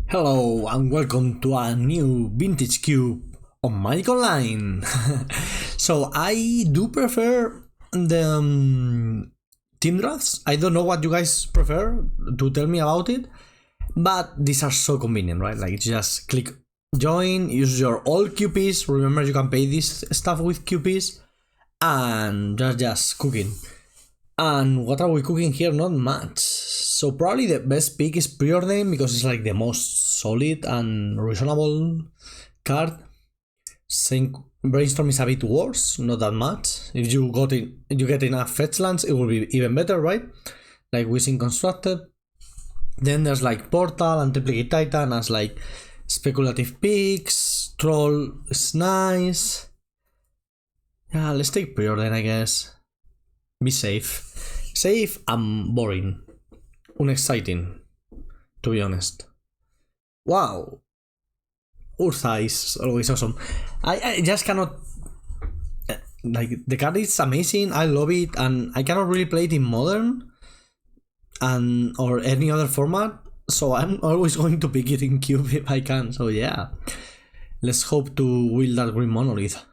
Hello and welcome to a new vintage cube on Magic Online. So I do prefer the team drafts. I don't know what you guys prefer to tell me about it, but these are so convenient, right? Like just click join, use your old QPs. Remember you can pay this stuff with QPs and just cooking. And what are we cooking here? Not much. So probably the best pick is Preordain because it's like the most solid and reasonable card. Brainstorm is a bit worse, not that much. If you get enough fetch lands, it will be even better, right? Like Wishing Constructed. Then there's like Portal and Triplicate Titan as like speculative picks. Troll is nice. Yeah, let's take Preordain, I guess. Be safe. Safe and boring. Unexciting, to be honest. Wow. Ursa is always awesome. I just cannot... Like, the card is amazing, I love it, and I cannot really play it in Modern or any other format, so I'm always going to pick it in Cube if I can, so yeah. Let's hope to wield that Green Monolith,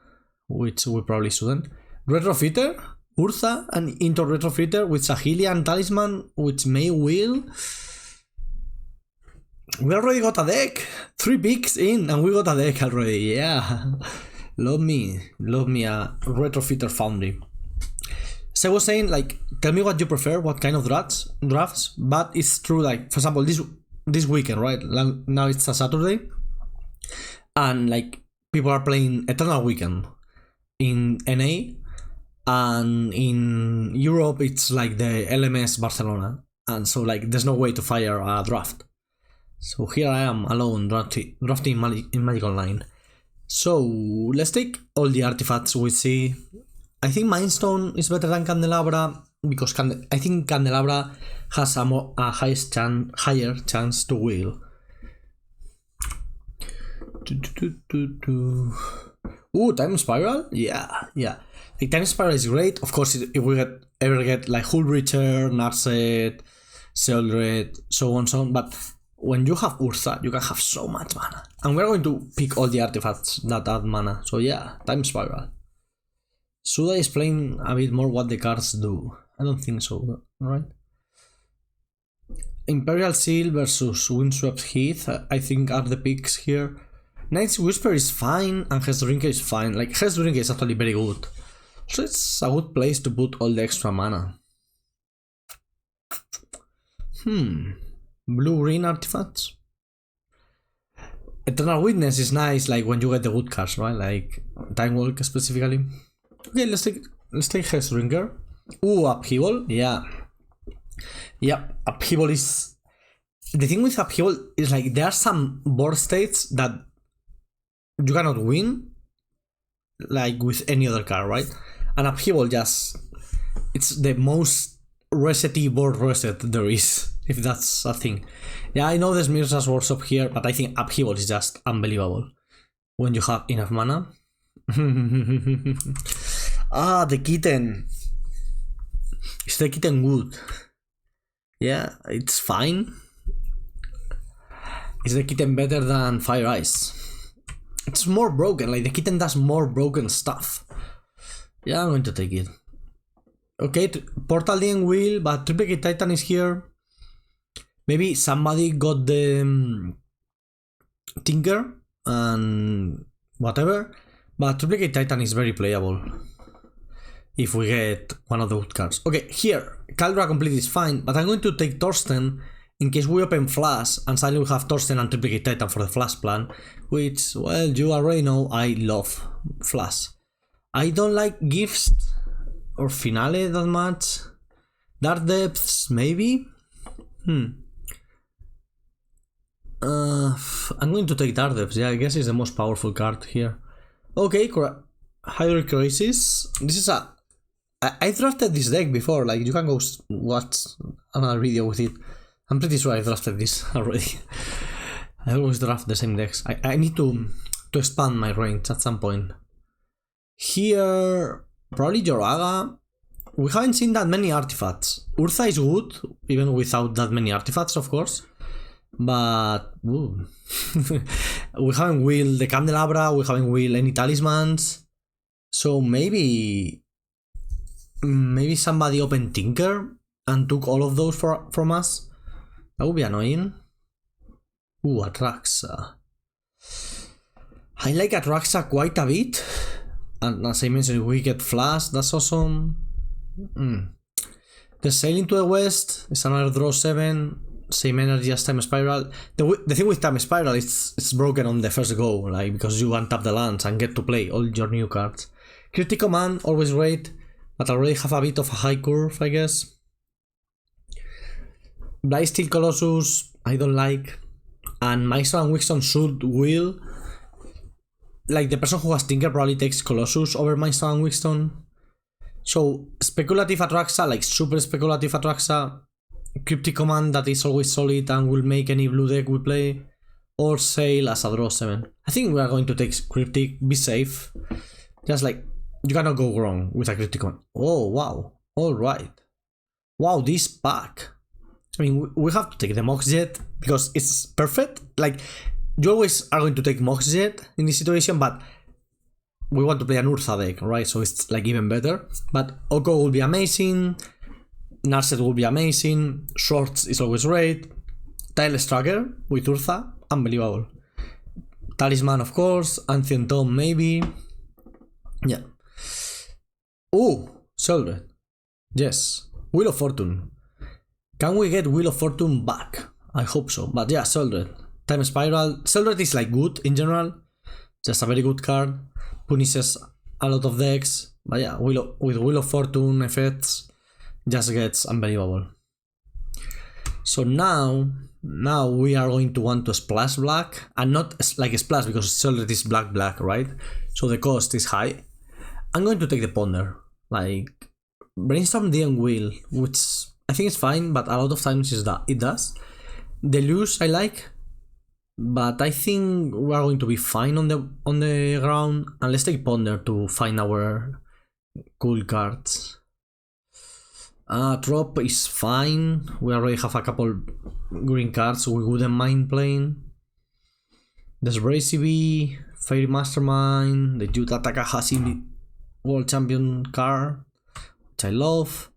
which we probably shouldn't. Retrofitter? Ursa and into Retrofitter with Sahilian Talisman, which may will. We already got a deck! 3 picks in and we got a deck already, yeah. Love me a Retrofitter Foundry. So I was saying, like, tell me what you prefer, what kind of drafts, but it's true, like, for example, this weekend, right? Now it's a Saturday, and like, people are playing Eternal Weekend in NA. And in Europe, it's like the LMS Barcelona. And so, like, there's no way to fire a draft. So here I am alone drafting in Magic Online. So, let's take all the artifacts we see. I think Mindstone is better than Candelabra because I think Candelabra has a higher chance to wheel. Ooh, Time Spiral? Yeah. Like, Time Spiral is great. Of course, if we ever get like Hullbreacher, Narset, Sheoldred, so on. But when you have Ursa, you can have so much mana. And we're going to pick all the artifacts that add mana. So yeah, Time Spiral. Should I explain a bit more what the cards do? I don't think so, right? Imperial Seal versus Windswept Heath, I think are the picks here. Knight's Whisper is fine, and Hexdrinker is fine. Like, Hexdrinker is actually very good. So it's a good place to put all the extra mana. Blue-green artifacts? Eternal Witness is nice, like, when you get the good cards, right? Like, Time Walk specifically. Okay, let's take Hexdrinker. Ooh, Upheaval? Yeah. Yep, Upheaval is... The thing with Upheaval is, like, there are some board states that you cannot win, like with any other card, right? And Upheaval it's the most resety board reset there is, if that's a thing. Yeah, I know there's Mirza's Workshop here, but I think Upheaval is just unbelievable when you have enough mana. The Kitten. Is the Kitten good? Yeah, it's fine. Is the Kitten better than Fire Ice? It's more broken, like the Kitten does more broken stuff. Yeah, I'm going to take it. Okay, Portal didn't wheel, but Triplicate Titan is here. Maybe somebody got the Tinker and whatever, but Triplicate Titan is very playable if we get one of the good cards. Okay, here, Caldra Complete is fine, but I'm going to take Thorsten in case we open Flash and suddenly we have Thorsten and Triplicate Titan for the Flash plan, which, well, you already know I love Flash. I don't like Gifts or Finale that much. Dark Depths, maybe? I'm going to take Dark Depths, yeah, I guess it's the most powerful card here. Okay, Hydroid Crisis. This is I drafted this deck before, like, you can go watch another video with it. I'm pretty sure I drafted this already. I always draft the same decks. I need to expand my range at some point. Here, probably Joraga. We haven't seen that many artifacts. Ursa is good, even without that many artifacts, of course. But we haven't wheeled the candelabra, we haven't wheeled any talismans. So maybe somebody opened Tinker and took all of those from us. That would be annoying. Atraxa. I like Atraxa quite a bit. And as I mentioned, we get Flash, that's awesome. The Sailing to the West is another draw 7. Same energy as Time Spiral. The thing with Time Spiral is it's broken on the first go, like because you untap the lands and get to play all your new cards. Cryptic Command, always great, but already have a bit of a high curve, I guess. Blightsteel Colossus, I don't like. And Milestone and Wixton should will. Like the person who has Tinker probably takes Colossus over Milestone and Wixton. So speculative Atraxa, like super speculative Atraxa. Cryptic Command that is always solid and will make any blue deck we play, or Sail as a draw 7. I think we are going to take Cryptic, be safe. Just like, you cannot go wrong with a Cryptic Command. Oh wow, alright. Wow, this pack. I mean, we have to take the Mox Jet because it's perfect. Like, you always are going to take Mox Jet in this situation, but we want to play an Urza deck, right? So it's like even better. But Oko will be amazing. Narset will be amazing. Shorts is always great. Tireless Tracker with Urza, unbelievable. Talisman, of course. Ancient Tome, maybe. Yeah. Oh, Sheldred. Yes. Wheel of Fortune. Can we get Wheel of Fortune back? I hope so. But yeah, Sheldred. Time Spiral. Sheldred is like good in general. Just a very good card. Punishes a lot of decks. But yeah, with Wheel of Fortune effects, just gets unbelievable. So now we are going to want to splash black, and not like a splash because Sheldred is black, right? So the cost is high. I'm going to take the Ponder. Like, Brainstorm didn't wheel, which I think is fine, but a lot of times it does. Deluge I like, but I think we are going to be fine on the ground, and let's take Ponder to find our cool cards. Drop is fine. We already have a couple green cards, so we wouldn't mind playing. There's Bracey, Fairy Mastermind, the Yuta Takahashi World Champion card, which I love.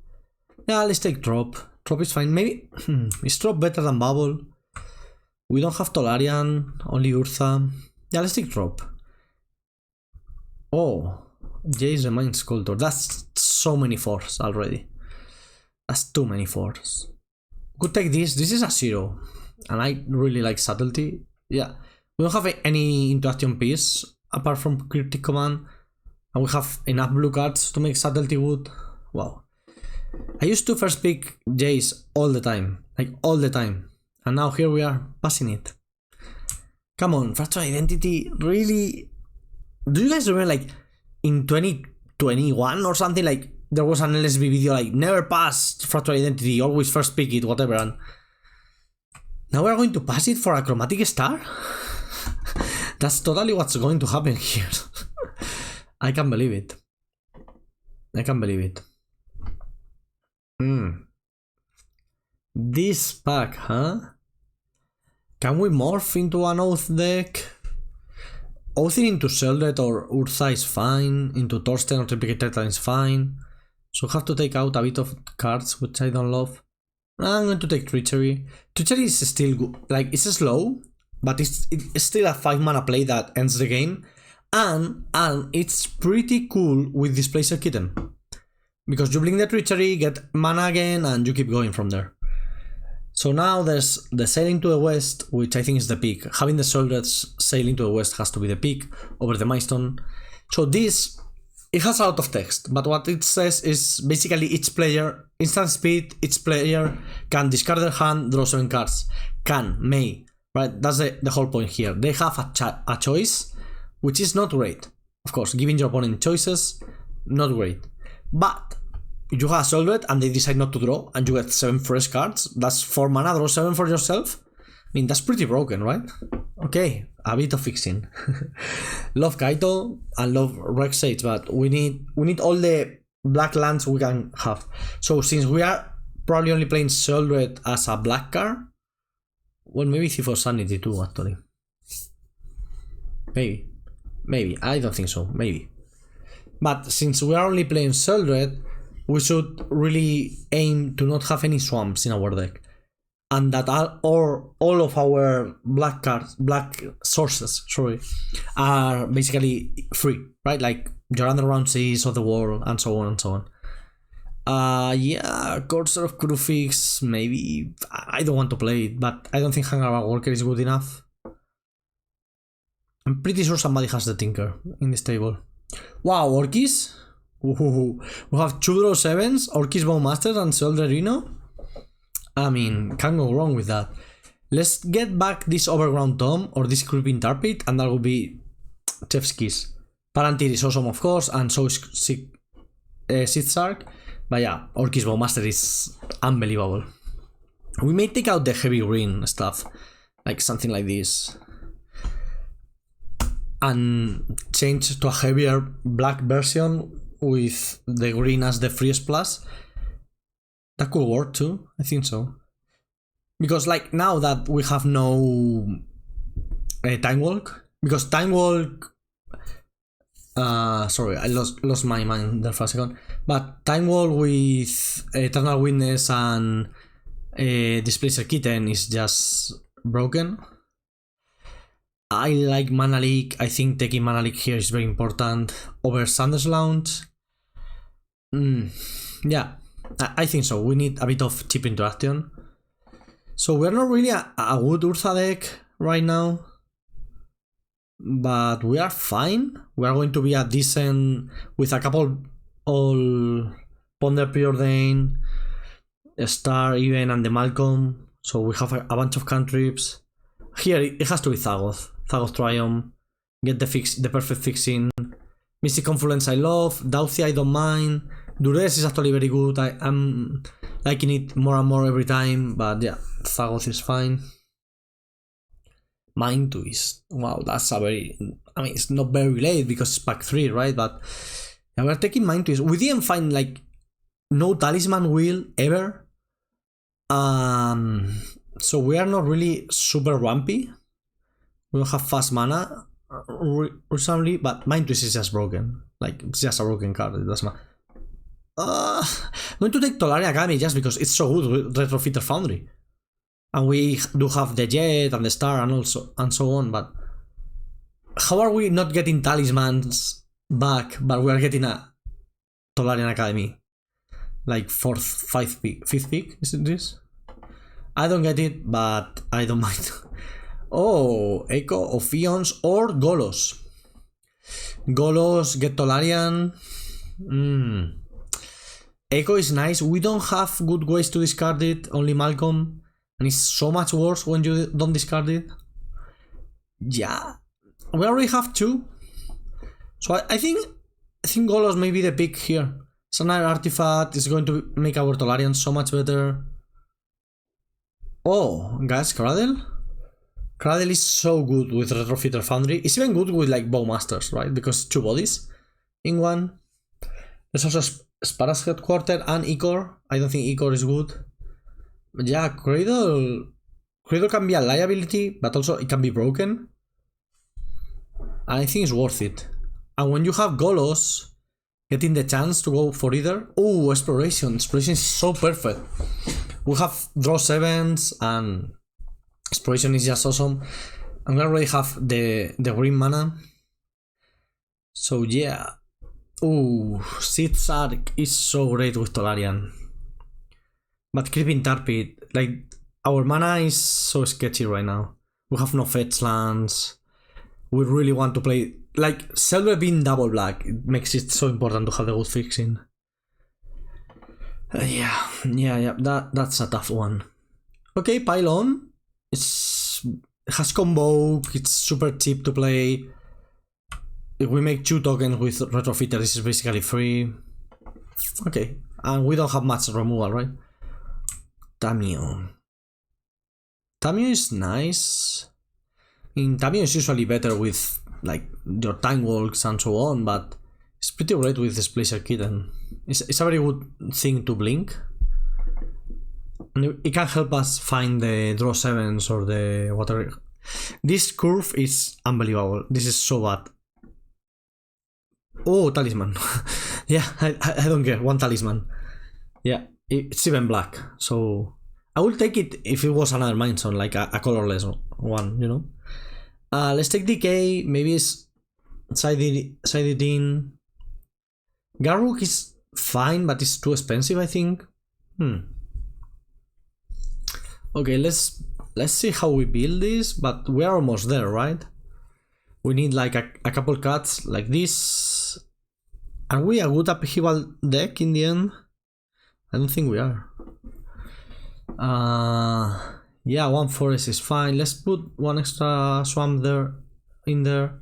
Yeah, let's take Drop. Drop is fine. Maybe is Drop better than Bubble? We don't have Tolarian, only Urza. Yeah, let's take Drop. Oh, Jace the Mind Sculptor. That's so many 4s already. That's too many 4s. Could take this. This is a 0. And I really like Subtlety. Yeah. We don't have any interaction piece apart from Cryptic Command. And we have enough blue cards to make Subtlety good. Wow. I used to first pick Jace all the time. Like all the time. And now here we are, passing it. Come on, Fractured Identity. Really? Do you guys remember like in 2021 or something, like there was an LSB video like never pass Fractured Identity, always first pick it, whatever, and now we're going to pass it for a Chromatic Star? That's totally what's going to happen here. I can't believe it. I can't believe it. This pack, huh? Can we morph into an Oath deck? Oathing into Sheldred or Urza is fine, into Thorsten or Triplicate Titan is fine. So I have to take out a bit of cards, which I don't love. I'm going to take Treachery. Treachery is still good, like it's slow, but it's still a 5-mana play that ends the game. And it's pretty cool with Displacer Kitten. Because you blink the Treachery, get mana again, and you keep going from there. So now there's the Sailing to the West, which I think is the pick. Having the Sheldred's Sailing to the West has to be the pick over the Milestone. So this, it has a lot of text, but what it says is basically each player, instant speed, each player can discard their hand, draw 7 cards. May, right? That's the whole point here. They have a choice, which is not great. Of course, giving your opponent choices, not great. But you have Sheldred and they decide not to draw and you get 7 fresh cards. That's 4 mana, draw 7 for yourself. I mean, that's pretty broken, right? Okay, a bit of fixing. Love Kaito and love Rex Sage, but we need all the black lands we can have. So since we are probably only playing Sheldred as a black card, Well, maybe Thief of Sanity too, actually. Maybe. I don't think so. Maybe. But since we are only playing Sheldred, we should really aim to not have any swamps in our deck. And that all of our black sources, are basically free, right? Like your underground seas of the world and so on and so on. Yeah, Courser of Crucifix, maybe. I don't want to play it, but I don't think Hangar Worker is good enough. I'm pretty sure somebody has the Tinker in this table. Wow, Orkis? Ooh, we have 2 draw 7s, Orkis Bowmaster and Sheldred. I mean, can't go wrong with that. Let's get back this Overground Tomb or this Creeping Tar Pit, and that will be Chef's Kiss. Palantir is awesome, of course, and so is Sith Shark. But yeah, Orkis Bowmaster is unbelievable. We may take out the heavy green stuff, like something like this, and change to a heavier black version with the green as the freest plus. That could work too, I think so. Because like now that we have no Time Walk, because Time Walk, sorry, I lost my mind there for a second. But Time Walk with Eternal Witness and Displacer Kitten is just broken. I like Mana Leak. I think taking Mana Leak here is very important over Sanders Lounge. Yeah, I think so. We need a bit of cheap interaction. So we're not really a good Urza deck right now, but we are fine. We are going to be a decent with a couple all Ponder Preordain, Star even, and the Malcolm. So we have a bunch of cantrips. Here it has to be Zagoth Triumph. Get the perfect fixing. Mystic Confluence I love. Dauthia I don't mind. Duress is actually very good. I'm liking it more and more every time, but yeah, Zagoth is fine. Mind Twist. Wow, that's a very... I mean, it's not very late because it's pack 3, right? But yeah, we're taking Mind Twist. We didn't find like no Talisman wheel ever. So we are not really super rampy. We don't have fast mana recently, but Mind Twist is just broken. Like, it's just a broken card. It doesn't matter. I'm going to take Tolarian Academy just because it's so good with Retrofitter Foundry. And we do have the Jet and the Star and so on, but how are we not getting Talismans back, but we are getting a Tolarian Academy? Like 5th pick, is it this? I don't get it, but I don't mind. Oh, Echo of Eons or Golos. Golos, get Tolarian. Echo is nice. We don't have good ways to discard it, only Malcolm. And it's so much worse when you don't discard it. Yeah. We already have 2. So I think Golos may be the pick here. Sunlight Artifact is going to make our Tolarian so much better. Oh, guys, Cradle? Cradle is so good with Retrofitter Foundry. It's even good with like Bowmasters, right? Because 2 bodies in one. There's also Sparras Headquarter and Icor. I don't think Icor is good. But yeah, Cradle can be a liability, but also it can be broken. I think it's worth it. And when you have Golos, getting the chance to go for either. Oh, Exploration. Exploration is so perfect. We have draw 7s and Exploration is just awesome. And we already have the green mana. So yeah. Ooh, Sith Shark is so great with Tolarian. But Creeping Tar Pit, like, our mana is so sketchy right now. We have no fetch lands. We really want to play... Like, Sheldred being double black, it makes it so important to have the good fixing. Yeah, that's a tough one. Okay, Pylon. It has Convoke, it's super cheap to play. If we make 2 tokens with Retrofitter, this is basically free. Okay, and we don't have much removal, right? Tamiyo is nice. Tamiyo is usually better with like your Time Walks and so on, but it's pretty great with Displacer Kitten. It's a very good thing to blink. It can help us find the draw 7s or the whatever. This curve is unbelievable. This is so bad. Oh, talisman. Yeah, I don't care. One talisman. Yeah, it's even black. So I would take it if it was another Mind Zone, like a colorless one, you know. Let's take decay. Maybe it's side it in. Garruk is fine, but it's too expensive, I think. Okay, let's see how we build this, but we are almost there, right? We need like a couple cuts like this. Are we a good upheaval deck in the end? I don't think we are. Yeah, one forest is fine. Let's put one extra swamp in there.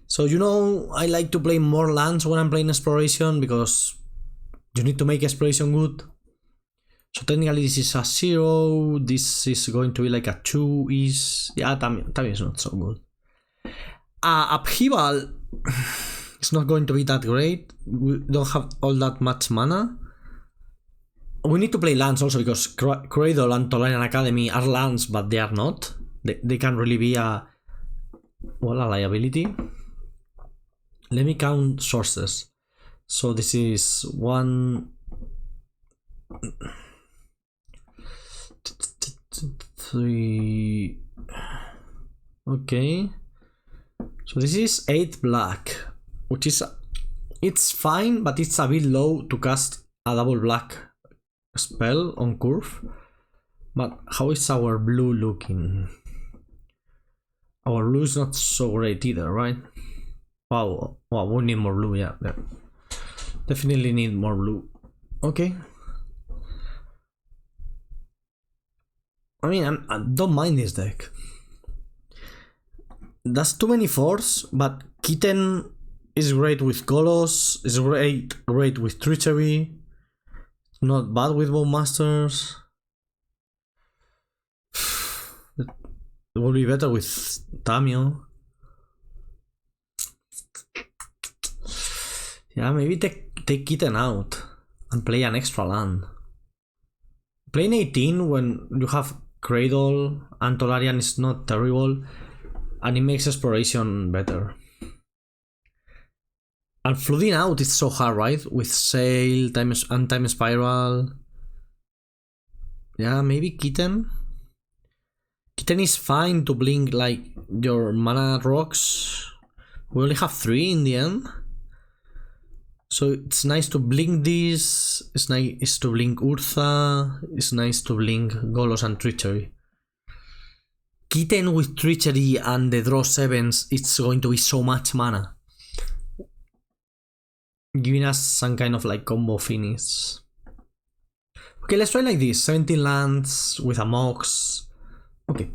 So you know, I like to play more lands when I'm playing exploration because you need to make exploration good. So technically this is a 0, this is going to be like a 2 is... Yeah, time is not so good. Upheaval is not going to be that great. We don't have all that much mana. We need to play lands also because Cradle and Tolarian Academy are lands, but they are not. They can really be a liability. Let me count sources. So this is 1... 3. Okay, so this is 8 black, which is, it's fine, but it's a bit low to cast a double black spell on curve. But how is our blue looking? Our blue is not so great either, right? Wow, we need more blue. Yeah, definitely need more blue. Okay, I mean, I don't mind this deck. That's too many 4s, but Kitten is great with Golos, is great with Treachery, not bad with Bowmasters. It will be better with Tamio. Yeah, maybe take Kitten out and play an extra land. Playing 18 when you have Cradle and Tolarian is not terrible, and it makes exploration better. And flooding out is so hard, right? With Sail, Time Spiral. Yeah, maybe Kitten. Kitten is fine to blink like your mana rocks. We only have 3 in the end. So it's nice to blink this, it's nice to blink Urza, it's nice to blink Golos and Treachery. Kitten with Treachery and the draw 7s, it's going to be so much mana, giving us some kind of like combo finish. Okay, let's try like this, 17 lands with a Mox. Okay,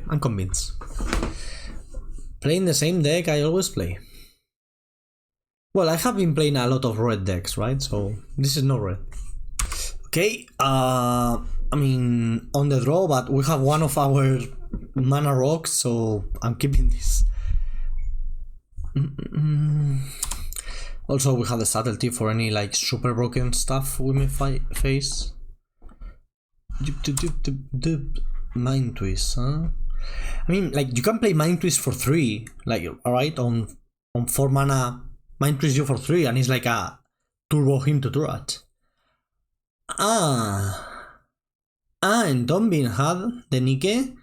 I'm convinced. Playing the same deck I always play. Well, I have been playing a lot of red decks, right? So this is not red. Okay, I mean, on the draw, but we have one of our mana rocks, so I'm keeping this. Also, we have the subtlety for any like super broken stuff we may face. Mind Twist, huh? I mean, like, you can play Mind Twist for 3, like, alright, on 4 mana. Mind Twist you for 3, and it's like a turbo him to Turat. And Dombin had the Nike.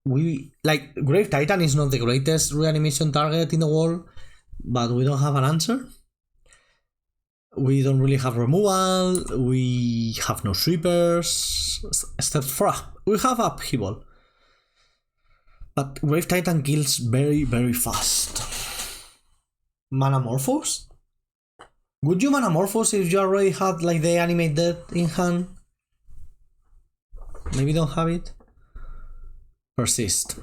We like Grave Titan is not the greatest reanimation target in the world, but we don't have an answer. We don't really have removal. We have no sweepers, except for we have upheaval. But Grave Titan kills very, very fast. Manamorphose? Would you Manamorphose if you already had like the animate death in hand? Maybe don't have it. Persist.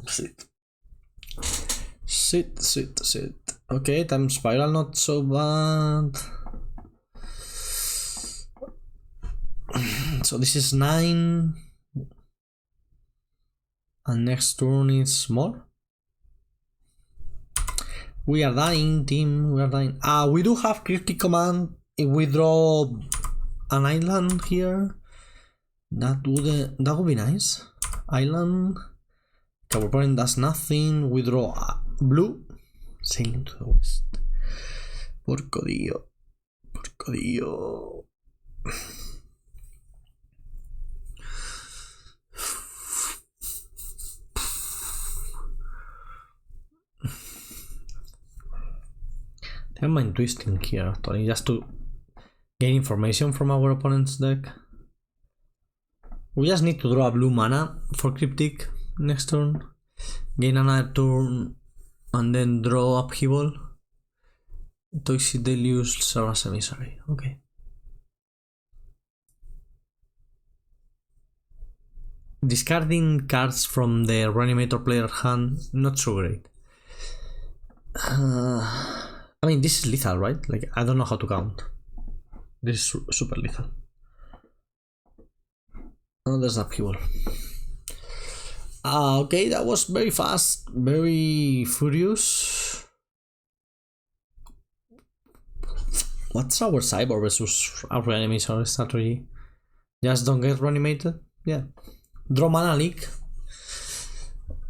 Sit. Okay, Time Spiral not so bad. So this is 9. And next turn is more. We are dying, team. We are dying. We do have Cryptic Command if we draw an island here. That would be nice. Island. Our opponent does nothing. We draw blue. Sailing to the west. Porco Dio. Porco Dio. I have mind twisting here actually, just to gain information from our opponent's deck. We just need to draw a blue mana for Cryptic next turn, gain another turn, and then draw Upheaval. Toxic Deluge, Sarah's Emissary. Okay. Discarding cards from the Reanimator player hand, not so great. I mean, this is lethal, right? Like, I don't know how to count. This is super lethal. Oh, there's Upheaval. Okay, that was very fast, very furious. What's our Cyber versus our Reanimator strategy? Just don't get reanimated? Yeah. Draw mana leak.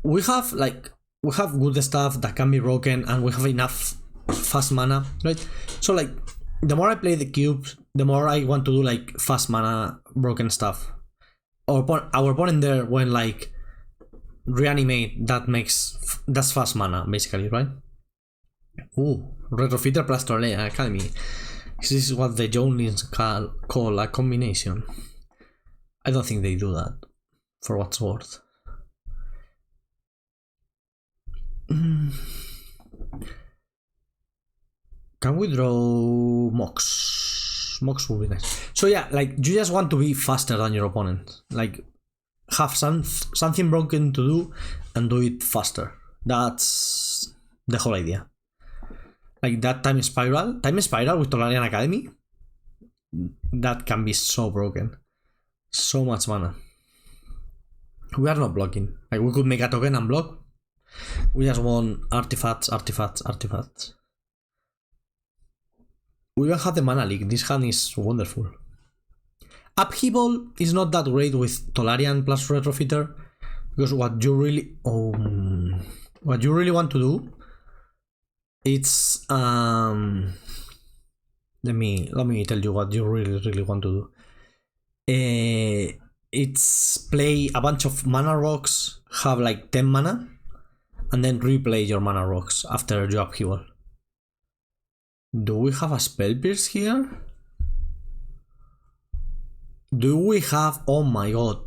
We have good stuff that can be broken, and we have enough fast mana, right? So like, the more I play the cubes, the more I want to do like fast mana broken stuff. Our opponent there when like reanimate, that's fast mana basically, right? Ooh, Retrofitter plus Tornado Academy. This is what the Jones call a combination. I don't think they do that, for what's worth. Can we draw Mox? Mox would be nice. So yeah, like, you just want to be faster than your opponent. Like, have something broken to do and do it faster. That's the whole idea. Like that Time Spiral with Tolarian Academy, that can be so broken. So much mana. We are not blocking. Like, we could make a token and block. We just want artifacts. We even have the mana leak. This hand is wonderful. Upheaval is not that great with Tolarian plus Retrofitter, because what you really want to do, it's let me tell you what you really want to do. It's play a bunch of mana rocks, have like 10 mana, and then replay your mana rocks after you Upheaval. Do we have a Spell Pierce here? Do we have... Oh my god.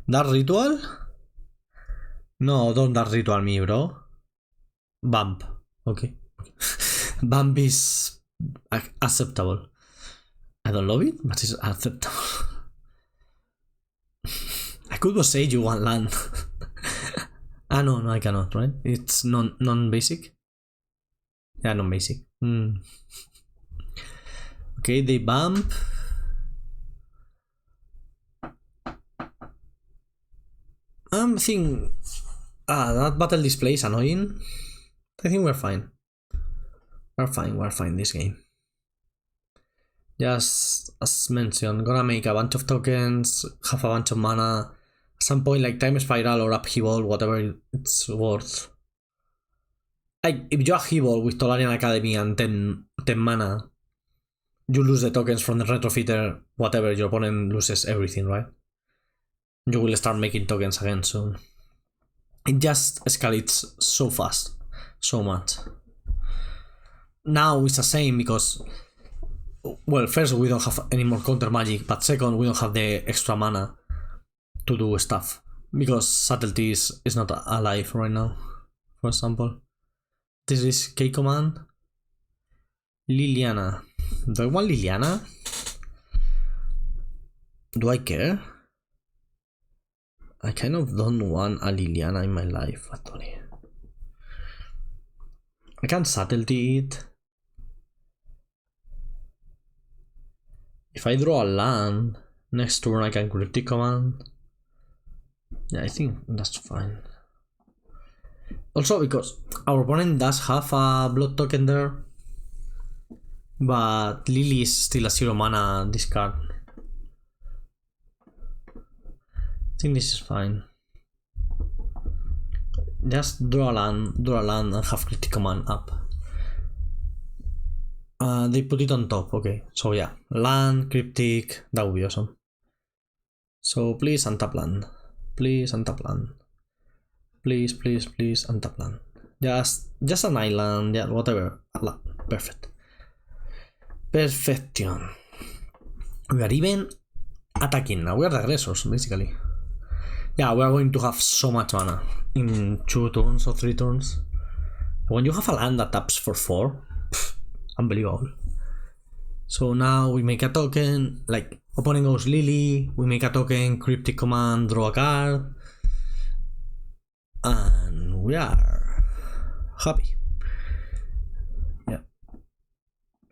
That ritual? No, don't that ritual me, bro. Bump. Okay. Bump is acceptable. I don't love it, but it's acceptable. I could say you want land. No, I cannot, right? It's non-basic. Yeah, non-basic. Okay, they bump. I'm thinking... that battle display is annoying. I think we're fine. We're fine this game. Just as mentioned, gonna make a bunch of tokens, have a bunch of mana. At some point, like Time Spiral or Upheaval, whatever it's worth. Like, if you Upheaval with Tolarian Academy and 10 mana, you lose the tokens from the Retrofitter, whatever, your opponent loses everything, right? You will start making tokens again soon. It just escalates so fast, so much. Now it's the same because, well, first we don't have any more counter magic, but second we don't have the extra mana to do stuff because subtlety is not alive right now. For example, this is K command. Liliana. Do I want Liliana? Do I care? I kind of don't want a Liliana in my life, actually. I can subtlety it. If I draw a land, next turn I can critic command. Yeah, I think that's fine. Also because our opponent does have a blood token there. But Lily is still a 0 mana discard. I think this is fine. Just draw a land and have Cryptic Command up. They put it on top, okay. So yeah, land, Cryptic, that would be awesome. So please untap land. Please untap land. Please, please, please untap land. Just an island, yeah, whatever. Perfect. Perfection. We are even attacking now. We are the aggressors, basically. Yeah, we are going to have so much mana in 2 turns or 3 turns. When you have a land that taps for 4, unbelievable. So now we make a token, like opponent goes Lily, we make a token, Cryptic Command, draw a card, and we are happy. Yeah.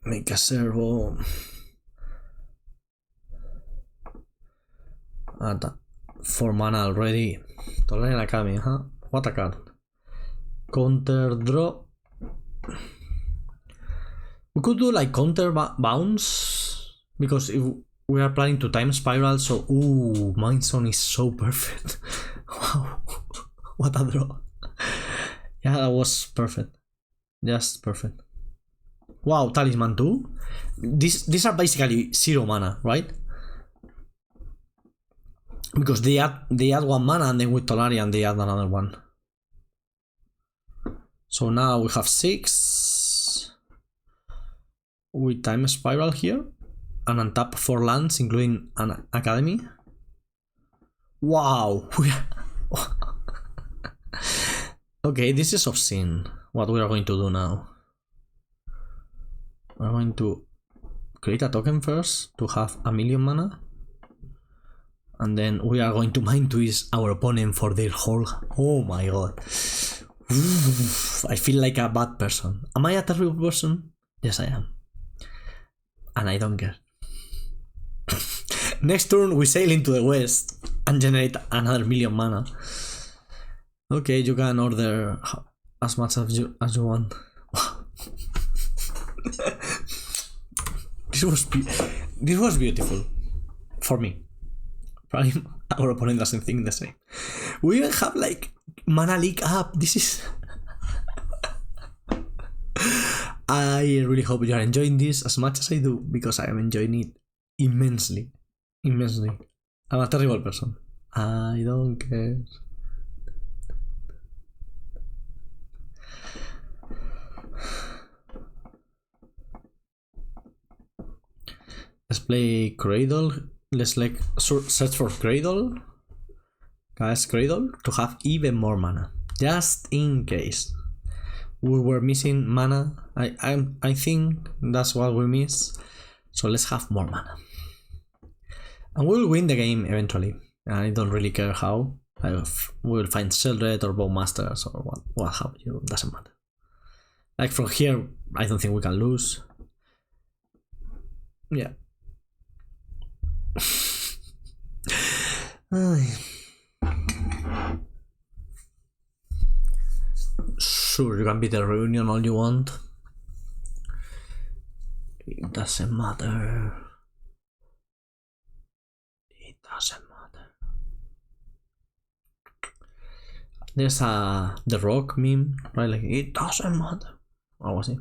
Make a servo. And 4 mana already. Tolerant Academy, huh? What a card. Counter draw. We could do like counter bounce, because if we are planning to time spiral, so ooh, Mind Zone is so perfect. Wow, what a draw. Yeah, that was perfect. Just perfect. Wow, Talisman 2. These are basically 0 mana, right? Because they add 1 mana and then with Tolarian they add another one. So now we have 6. We time spiral here and untap 4 lands, including an academy. Wow. Okay, this is obscene. What we are going to do now? We're going to create a token first to have 1,000,000 mana. And then we are going to mind twist our opponent for their whole... Oh my god. I feel like a bad person. Am I a terrible person? Yes, I am. And I don't care. Next turn we sail into the west and generate another 1,000,000 mana. Okay, you can order as much as you want. This was beautiful for me. Probably our opponent doesn't think the same. We even have like mana leak up. This is... I really hope you are enjoying this as much as I do, because I am enjoying it immensely. Immensely. I'm a terrible person. I don't care. Let's play Cradle. Let's like search for Cradle. Guys, Cradle to have even more mana. Just in case. We were missing mana. I think that's what we miss. So let's have more mana. And we'll win the game eventually. I don't really care how. We'll find Sheldred or Bowmasters or what have you. Doesn't matter. Like from here, I don't think we can lose. Yeah. Sure, you can be the reunion all you want. It doesn't matter. It doesn't matter. There's the Rock meme, right? Like, it doesn't matter. What was it?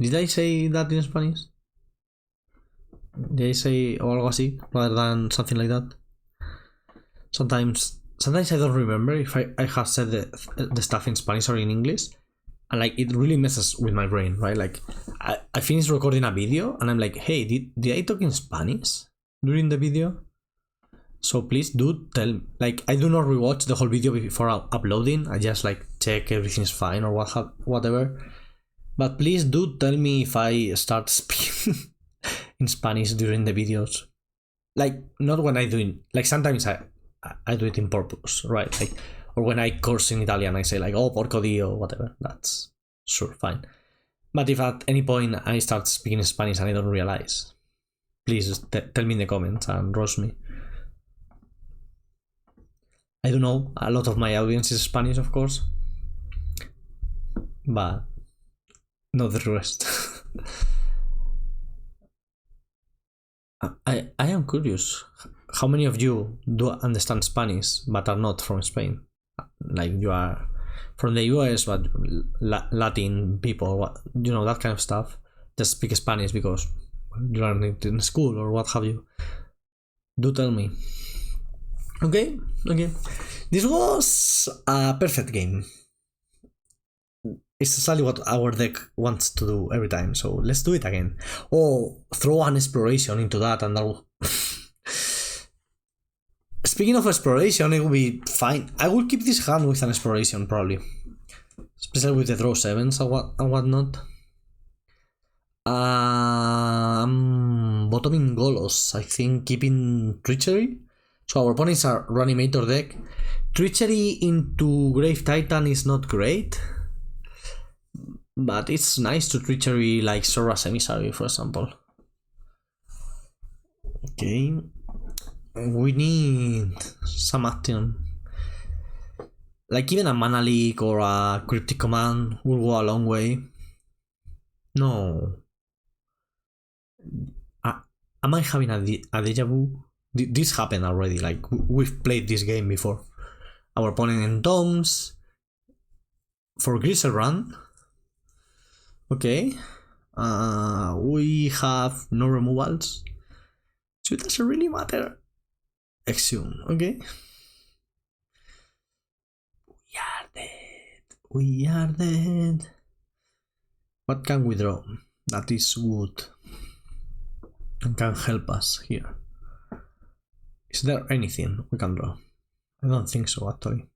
Did I say that in Spanish? Did I say o algo así rather than something like that? Sometimes I don't remember if I have said the stuff in Spanish or in English, and like it really messes with my brain, right? Like I finished recording a video and I'm like, hey, did I talk in Spanish during the video? So please do tell, like, I do not rewatch the whole video before uploading. I just like check everything's fine or whatever. But please do tell me if I start speaking in Spanish during the videos. Like, not when I do it, like sometimes I do it in purpose, right? Like, or when I curse in Italian, I say like, oh, porco dio, whatever. That's sure, fine. But if at any point I start speaking Spanish and I don't realize, please tell me in the comments and roast me. I don't know, a lot of my audience is Spanish, of course. but not the rest. I am curious. How many of you do understand Spanish but are not from Spain? Like you are from the US, but Latin people, that kind of stuff. Just speak Spanish because you learn it in school or what have you. Do tell me. Okay. This was a perfect game. It's exactly what our deck wants to do every time, so let's do it again. Oh, throw an exploration into that and that'll... Speaking of exploration, it will be fine. I will keep this hand with an exploration, probably. Especially with the draw 7s and whatnot. Bottoming Golos, I think, keeping Treachery. So our opponents are Reanimator deck. Treachery into Grave Titan is not great, but it's nice to Treachery like Sora's Emissary, for example. Okay, we need some action. Like even a Mana Leak or a Cryptic Command will go a long way. No. Am I having a deja vu? This happened already, like we've played this game before. Our opponent entombs for Griselbrand. Okay. We have no removals, so it doesn't really matter. Exhume, okay. We are dead. What can we draw? That is good and can help us here. Is there anything we can draw? I don't think so, actually.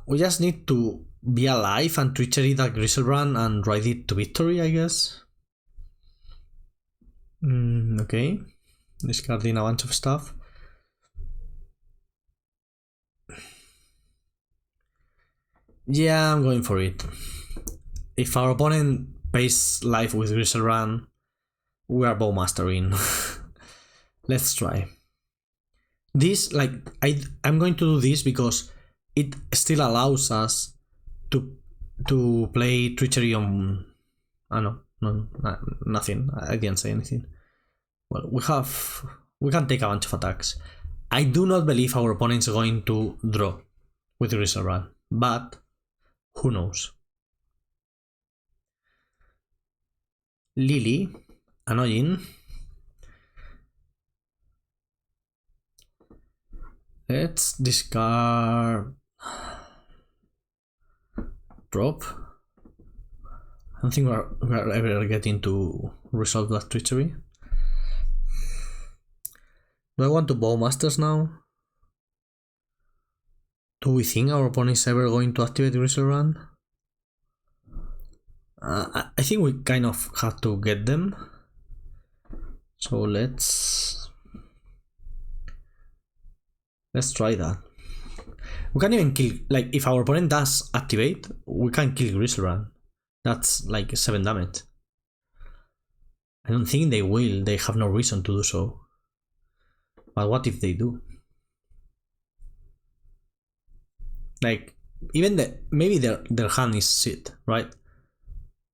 We just need to be alive and Treachery that Griselbrand and ride it to victory, I guess. Okay. Discarding a bunch of stuff. Yeah, I'm going for it. If our opponent pays life with Griselbrand, we are Bowmastering. Let's try. This, like, I'm going to do this because it still allows us to play Treachery on... no, nothing. I didn't say anything. Well, we can take a bunch of attacks. I do not believe our opponent is going to draw with Griselbrand, but who knows? Lily, annoying. Let's discard. Drop. I don't think we're ever getting to resolve that Treachery. Do I want to Bowmasters now? Do we think our opponent is ever going to activate Griselbrand? I think we kind of have to get them. So let's try that. We can even kill, like, if our opponent does activate, we can kill Griselbrand. That's like 7 damage. I don't think they will, they have no reason to do so. But what if they do? Like, even maybe their hand is shit, right?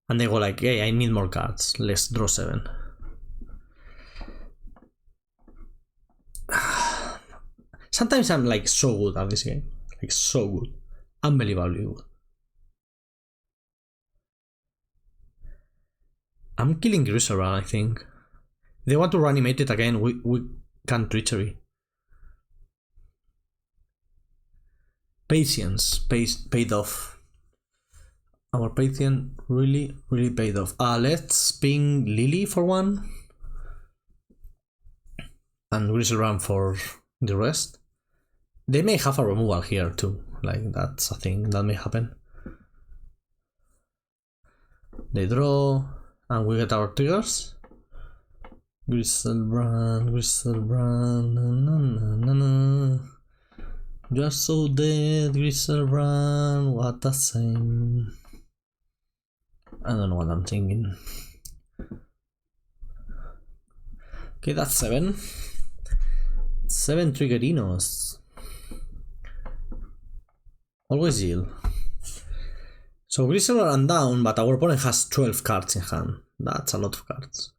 And they go like, hey, I need more cards, let's draw 7. Sometimes I'm like so good at this game. Like so good. Unbelievably good. I'm killing Griselbrand, I think. If they want to reanimate it again, we can Treachery. Patience paid off. Our patience really paid off. Let's ping Lily for one. And Griselbrand for the rest. They may have a removal here too. Like, that's a thing that may happen. They draw, and we get our triggers. Griselbrand, na. You're so dead, Griselbrand, what a shame. I don't know what I'm thinking. Okay, that's 7. 7 Triggerinos. Always yield. So Grisel are down, but our opponent has 12 cards in hand. That's a lot of cards.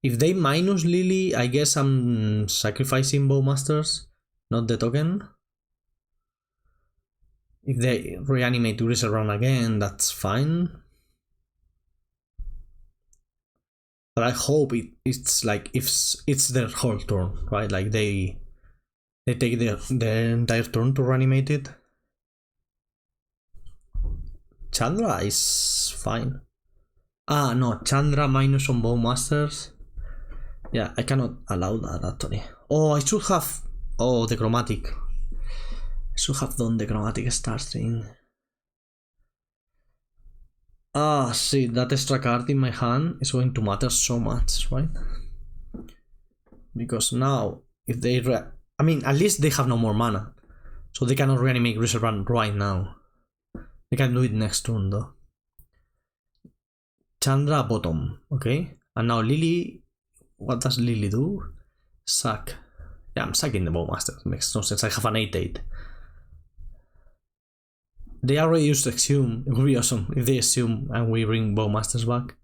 If they minus Lily, I guess I'm sacrificing Bowmasters, not the token. If they reanimate Grisel run again, that's fine. But I hope it's like if it's their whole turn, right? Like they take their entire turn to reanimate it. Chandra is fine. Ah no, Chandra minus on Bowmasters. Yeah, I cannot allow that actually. Oh, I should have. Oh, the chromatic. I should have done the chromatic star thing. Ah, see, that extra card in my hand is going to matter so much, right? Because now, if they I mean, at least they have no more mana. So they cannot reanimate Grisel Run right now. They can do it next turn though. Chandra bottom, okay? And now Lily, what does Lily do? Sack. Yeah, I'm sacking the Bowmaster. It makes no sense. I have an 8/8. They already used Exhume. It would be awesome if they assume and we bring Bowmasters back.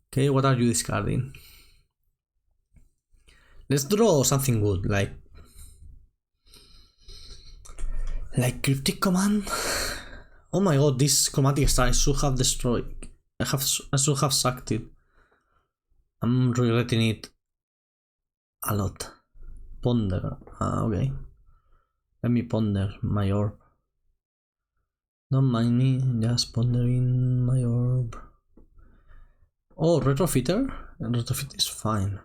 Okay, what are you discarding? Let's draw something good, like Cryptic Command. Oh my god, this chromatic star I should have destroyed. I should have sacked it. I'm regretting it a lot. Ponder. Okay. Let me ponder my orb. Don't mind me, just pondering my orb. Oh, Retrofitter? Retrofit is fine.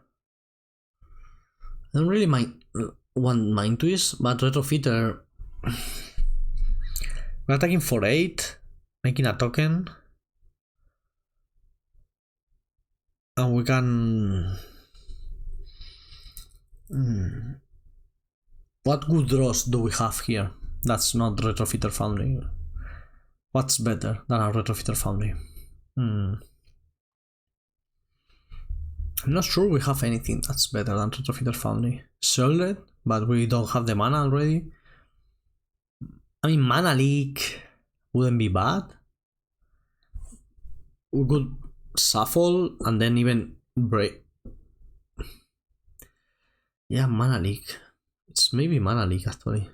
I don't really want Mind Twist, but Retrofitter. We're attacking for 8, making a token. And we can. What good draws do we have here? That's not Retrofitter Foundry. What's better than a Retrofitter Foundry? I'm not sure we have anything that's better than Retrofitter Foundry. Shielded, but we don't have the mana already. I mean, Mana Leak wouldn't be bad. We could shuffle and then even break. Yeah, Mana Leak. It's maybe Mana Leak actually.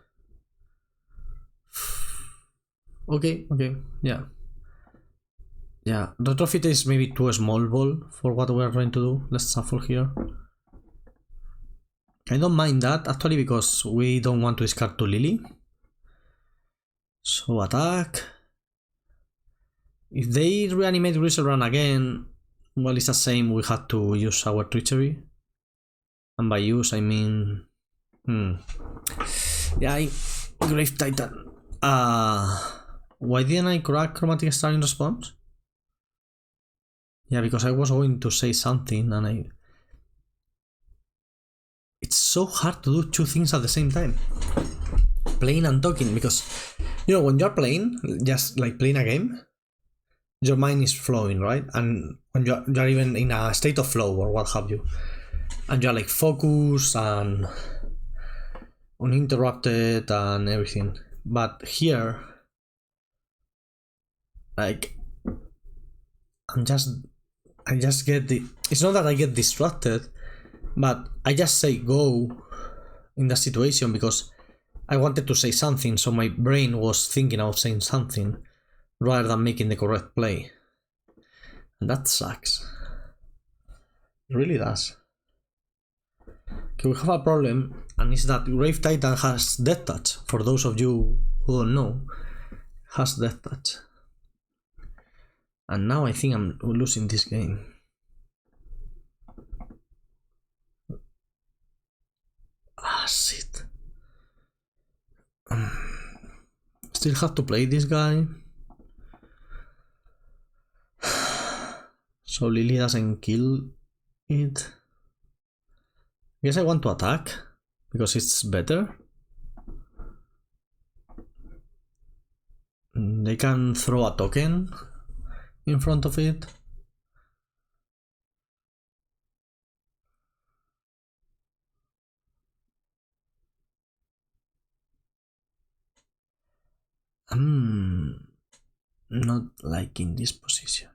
Okay, yeah. Yeah, Retrofit is maybe too small ball for what we're trying to do. Let's shuffle here. I don't mind that actually because we don't want to discard to Lily. So attack. If they reanimate Grisel Run again, well, it's the same. We had to use our treachery. And by use, I mean. Yeah, Grave Titan. Why didn't I crack Chromatic Star in response? Yeah, because I was going to say something and I. It's so hard to do two things at the same time. Playing and talking, because you know when you're playing, just like playing a game, your mind is flowing, right? And when you're even in a state of flow or what have you, and you're like focused and uninterrupted and everything. But here, like, I just get it's not that I get distracted, but I just say go in the situation because I wanted to say something, so my brain was thinking of saying something rather than making the correct play. And that sucks. It really does. Okay, we have a problem, and it's that Grave Titan has Death Touch. For those of you who don't know, has Death Touch. And now I think I'm losing this game. Shit. Still have to play this guy. So Lily doesn't kill it. I guess I want to attack because it's better. They can throw a token in front of it. Not like in this position.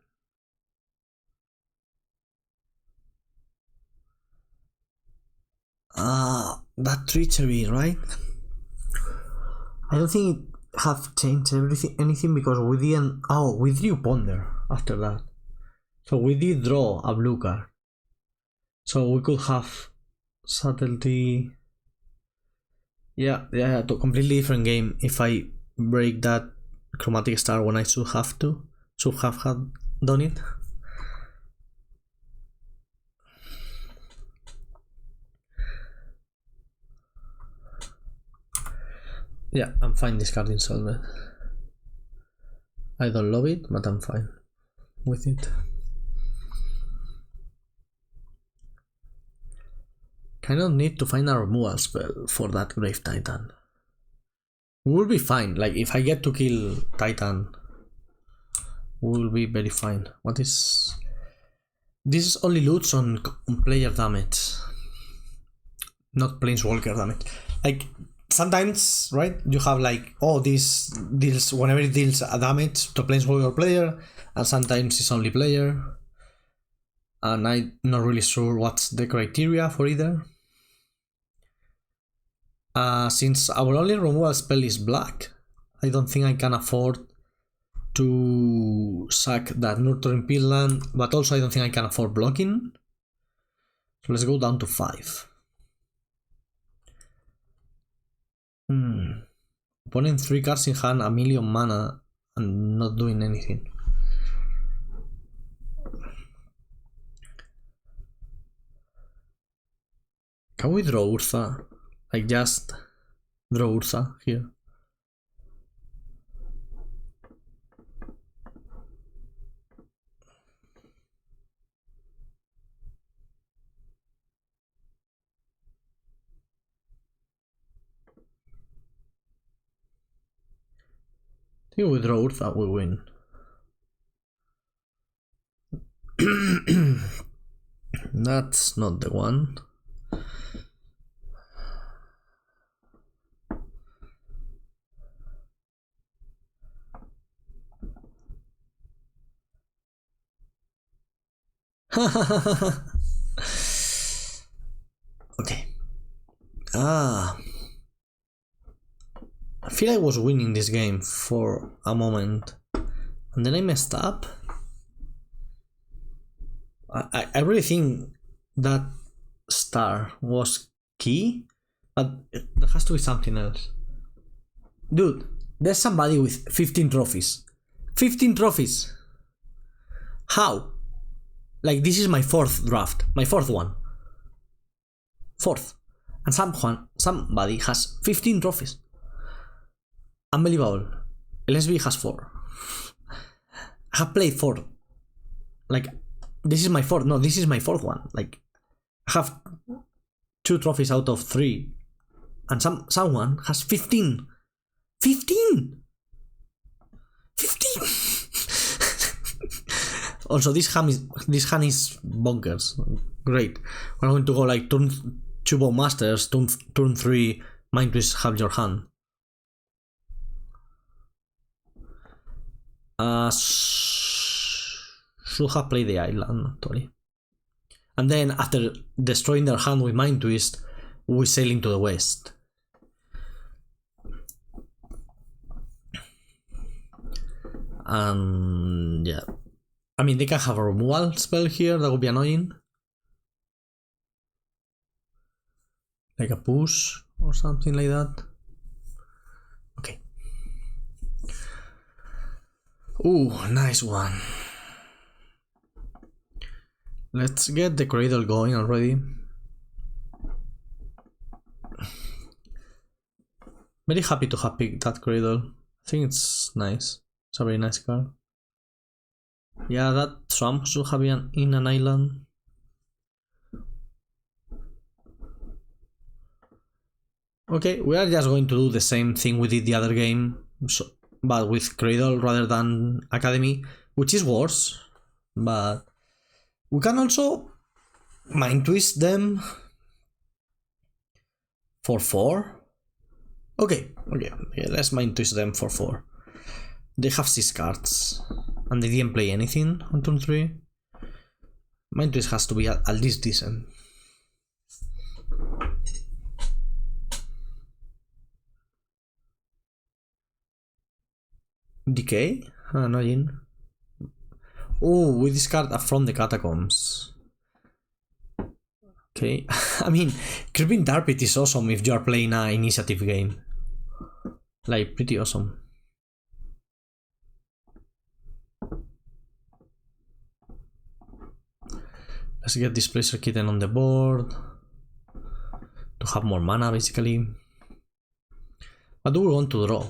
That treachery, right? I don't think it have changed anything because we didn't. Oh, we drew ponder after that, so we did draw a blue card. So we could have subtlety. Yeah, completely different game if I break that chromatic star when I should have had done it. Yeah, I'm fine discarding Solver. I don't love it, but I'm fine with it. Kind of need to find a removal spell for that Grave Titan. We'll be fine, like if I get to kill Titan, we'll be very fine. What is... This only loots on player damage, not planeswalker damage. Like, sometimes, right, you have like, oh, this deals, whenever it deals a damage to planeswalker player, and sometimes it's only player. And I'm not really sure what's the criteria for either. Since our only removal spell is black, I don't think I can afford to sack that Nurturing Peatland, but also I don't think I can afford blocking. So let's go down to 5. Opponent 3 cards in hand, a million mana, and not doing anything. Can we draw Urza? Like just draw Urza here. I think we draw Urza, we win. That's not the one. Okay. I feel I was winning this game for a moment, and then I messed up. I really think that star was key, but there has to be something else. Dude, there's somebody with 15 trophies. 15 trophies! How? Like, this is my 4th draft. My 4th one. 4th. And somebody has 15 trophies. Unbelievable. LSB has 4. I have played 4. Like, this is my 4th. No, this is my 4th one. Like, I have 2 trophies out of 3. And someone has 15. 15! 15! Also, this hand is bonkers. Great. We're going to go like turn 2 Bone Masters, turn 3 Mind Twist, have your hand. Should have played the island, actually. And then after destroying their hand with Mind Twist, we sail into the west. And yeah. I mean, they can have a removal spell here, that would be annoying. Like a push or something like that. Okay. Ooh, nice one. Let's get the cradle going already. Very happy to have picked that cradle. I think it's nice. It's a very nice card. Yeah, that swamp should have been in an island. Okay, we are just going to do the same thing we did the other game, but with Cradle rather than Academy, which is worse. But we can also Mind Twist them for 4. Okay, let's Mind Twist them for 4. They have 6 cards, and they didn't play anything on turn 3. Mind Twist has to be at least decent. Decay? Annoying. Oh, we discard from the Catacombs. Okay, I mean, Creeping Tar Pit is awesome if you are playing an initiative game. Like, pretty awesome. Let's get Displacer Kitten on the board to have more mana, basically. What do we want to draw?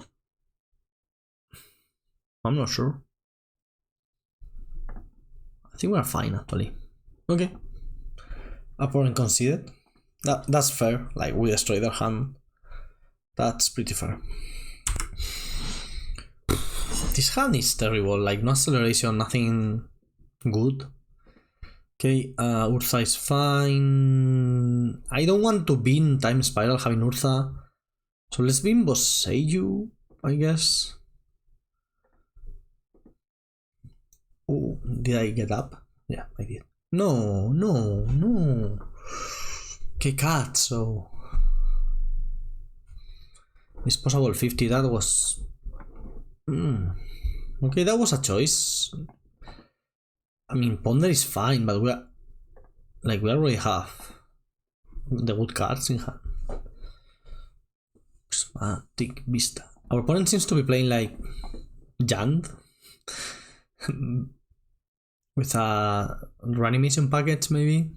I'm not sure. I think we are fine, actually. Okay. Opponent conceded. That's fair. Like, we destroy their hand. That's pretty fair. This hand is terrible. Like, no acceleration, nothing good. Okay, Urza is fine. I don't want to bin Time Spiral having Urza. So let's bin Boseiju, I guess. Oh, did I get up? Yeah, I did. No. Okay, cat, so... Disposable 50, that was... Okay, that was a choice. I mean, Ponder is fine, but we already have the good cards in hand. Prismatic Vista. Our opponent seems to be playing like Jand with a reanimation package, maybe.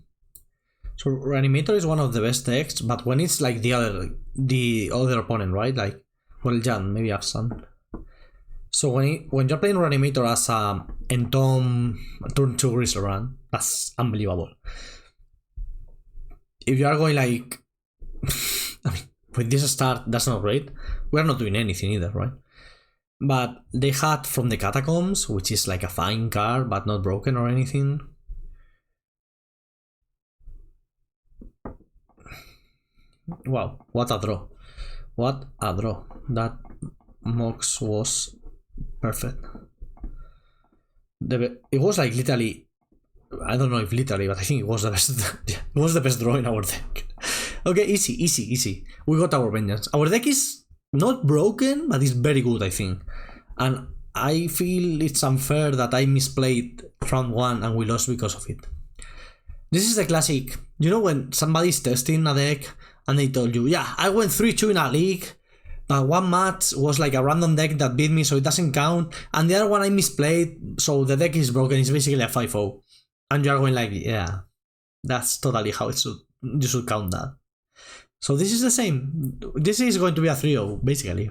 So Reanimator is one of the best decks, but when it's like the other opponent, right? Like, well, Jand, maybe Absan. So when you're playing Reanimator as a Entomb turn 2 Grizzle Run, that's unbelievable. If you are going like... I mean, with this start, that's not great. We're not doing anything either, right? But they had From the Catacombs, which is like a fine card, but not broken or anything. Wow, what a draw. What a draw. That Mox was perfect. It was like literally, I don't know if literally, but I think it was the best. It was the best draw in our deck. Okay, easy. We got our vengeance. Our deck is not broken, but it's very good, I think. And I feel it's unfair that I misplayed round 1 and we lost because of it. This is the classic, you know, when somebody's testing a deck and they told you, yeah, I went 3-2 in a league, but one match was like a random deck that beat me, so it doesn't count, and the other one I misplayed, so the deck is broken, it's basically a 5-0. And you are going like, yeah, that's totally how you should count that. So this is the same. This is going to be a 3-0, basically.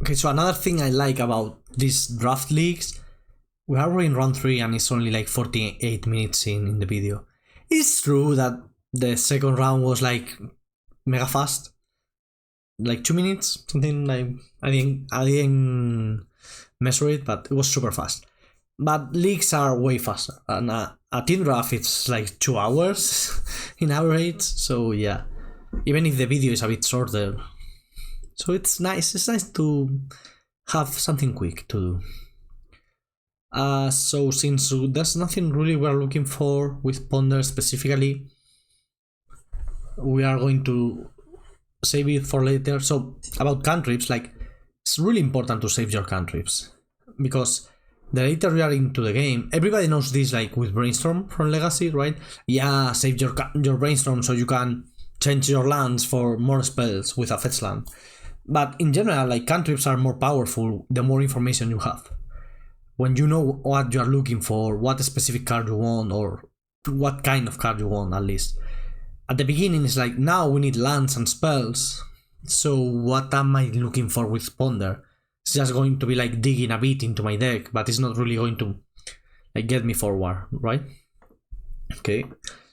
Okay, so another thing I like about these draft leagues, we are in round 3 and it's only like 48 minutes in the video. It's true that the second round was like mega fast, like 2 minutes, something like, I didn't measure it, but it was super fast. But leagues are way faster, and a team draft it's like 2 hours in average, so yeah, even if the video is a bit shorter. So it's nice to have something quick to do. So since there's nothing really we're looking for with Ponder specifically, we are going to save it for later. So about cantrips, like, it's really important to save your cantrips, because the later you are into the game, everybody knows this, like with Brainstorm from Legacy, right? Yeah, save your Brainstorm so you can change your lands for more spells with a fetch land. But in general, like, cantrips are more powerful the more information you have. When you know what you are looking for, what specific card you want, or what kind of card you want, at least. At the beginning, it's like, now we need lands and spells, so what am I looking for with Ponder? It's just going to be like digging a bit into my deck, but it's not really going to like get me forward, right? Okay,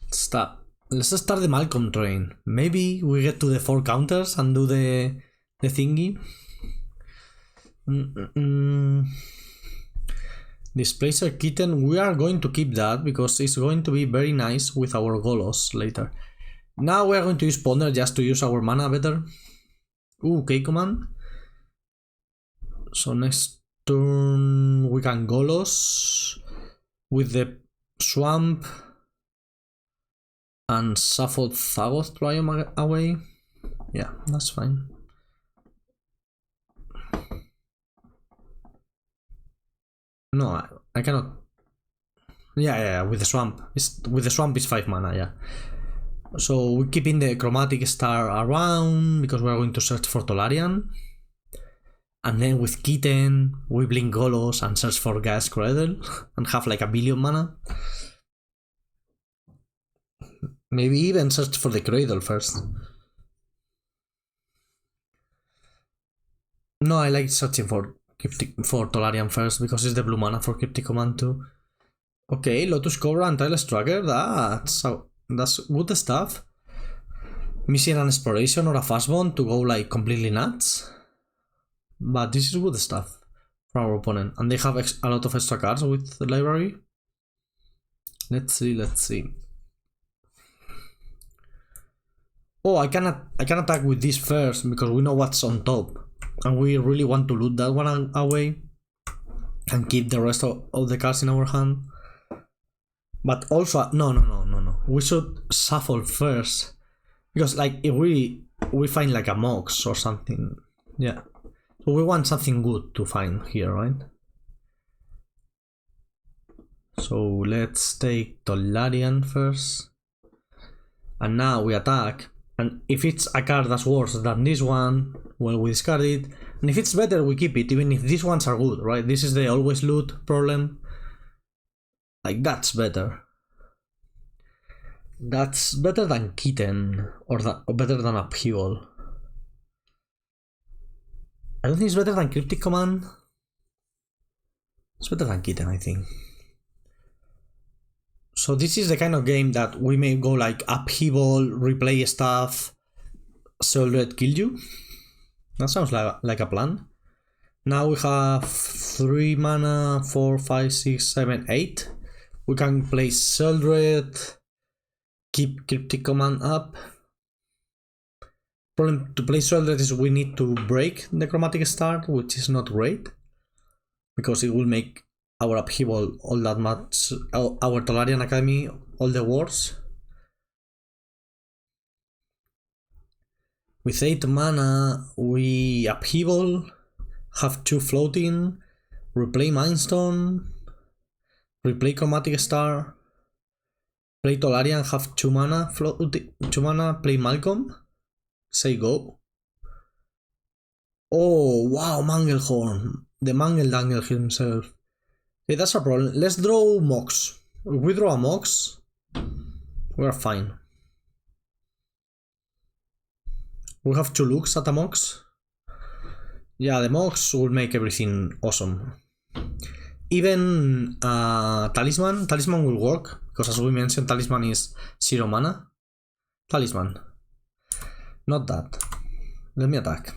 let's start the Malcolm train. Maybe we get to the 4 counters and do the thingy. Displacer Kitten, we are going to keep that because it's going to be very nice with our Golos later. Now we are going to use Ponder just to use our mana better. Okay, command. So next turn we can Golos with the swamp and shuffle Thagoth to drive him away. Yeah, that's fine. No, I cannot. Yeah, with the swamp. With the swamp is 5 mana, yeah. So we're keeping the chromatic star around because we're going to search for Tolarian. And then with Kitten, we blink Golos and search for Gas Cradle and have like a billion mana. Maybe even search for the Cradle first. No, I like searching for Tolarian first because it's the blue mana for Cryptic Command too. Okay, Lotus Cobra and Tireless Tracker, that's good stuff. Missing an Exploration or a Fastbone to go like completely nuts. But this is good stuff for our opponent. And they have a lot of extra cards with the library. Let's see. Oh, I can attack with this first because we know what's on top. And we really want to loot that one away. And keep the rest of the cards in our hand. But also, no. We should shuffle first. Because like if we find like a Mox or something. Yeah. So we want something good to find here, right? So let's take Tolarian first. And now we attack. And if it's a card that's worse than this one, well, we discard it. And if it's better, we keep it, even if these ones are good, right? This is the always loot problem. Like, that's better. That's better than Kitten, or better than Upheaval. I don't think it's better than Cryptic Command. It's better than Kitten, I think. So this is the kind of game that we may go like Upheaval, replay stuff, Soulred kill you. That sounds like a plan. Now we have 3 mana, 4, 5, 6, 7, 8. We can play Soulred, keep Cryptic Command up. Problem to play Soulred is we need to break the Chromatic Star, which is not great. Because it will make our Upheaval all that much, our Tolarian Academy all the worse. With 8 mana, we Upheaval, have 2 floating, replay Mindstone, replay Chromatic Star, play Tolarian, have 2 mana, 2 mana, play Malcolm, say go. Oh, wow, Manglehorn, the Mangle Dangle himself. Okay, that's a problem. Let's draw Mox. If we draw a Mox, we're fine. We have 2 looks at a Mox. Yeah, the Mox will make everything awesome. Even Talisman will work, because as we mentioned, Talisman is 0 mana. Talisman. Not that. Let me attack.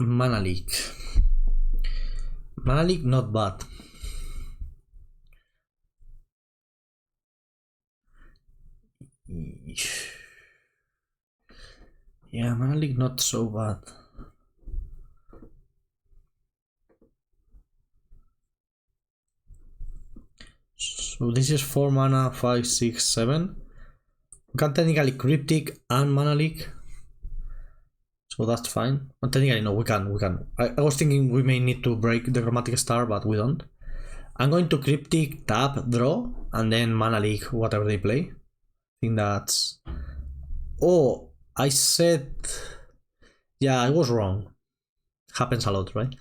Mana Leak. Mana Leak, not bad. Yeah, Mana Leak not so bad. So this is 4 mana, 5, 6, 7. We can technically Cryptic and Mana Leak. So that's fine. But technically no, we can. I was thinking we may need to break the Chromatic Star, but we don't. I'm going to Cryptic, tap, draw, and then Mana Leak, whatever they play. I think that's... Oh, I said... Yeah, I was wrong. Happens a lot, right?